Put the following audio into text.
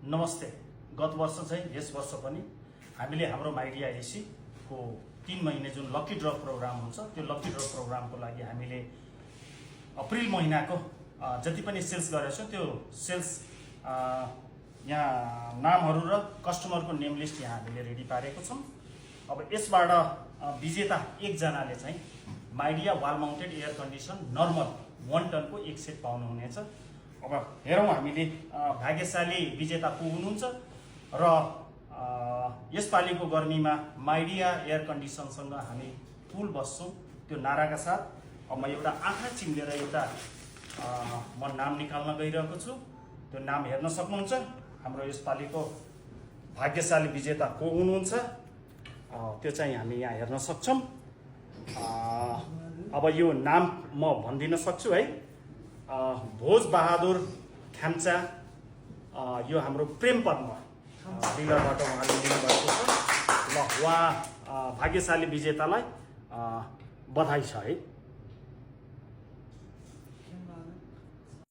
नमस्ते। गत वर्ष चाहिँ यस वर्ष पनि हामीले हाम्रो माइडिया एसी को 3 महिने जुन लकी ड्र प्रोग्राम हुन्छ त्यो लकी ड्र प्रोग्रामको लागि हामीले अप्रिल महिनाको जति पनि सेल्स गरेको छ त्यो सेल्स यहाँ नामहरू र कस्टमरको नेम लिस्ट यहाँ हामीले रेडी पारेको छौं। अब यसबाट विजेता एकजनाले चाहिँ Midea wall mounted air condition normal 1 टनको एक सेट पाउनु हुनेछ। अब हेरौँ हामीले भाग्यशाली विजेता को हुनुहुन्छ र यसपालिको गर्मीमा माइडिया एयर कन्डिसनसँग हामी फुल बस्छौं त्यो नाराका साथ। अब म एउटा आँखा चिम्लेर एउटा म नाम निकाल्न गइरहेको छु। त्यो नाम हेर्न सक्नुहुन्छ। हाम्रो यसपालिको भाग्यशाली विजेता को हुनुहुन्छ त्यो चाहिँ हामी यहाँ हेर्न सक्छौं। अब यो नाम म भनिदिन सक्छु है। भोज बहादुर ख्याम्चा यो हाम्रो प्रेम पद्म डिलरबाट उहाँले लिनुभएको छ। ल उहाँ भाग्यशाली विजेतालाई बधाई छ है।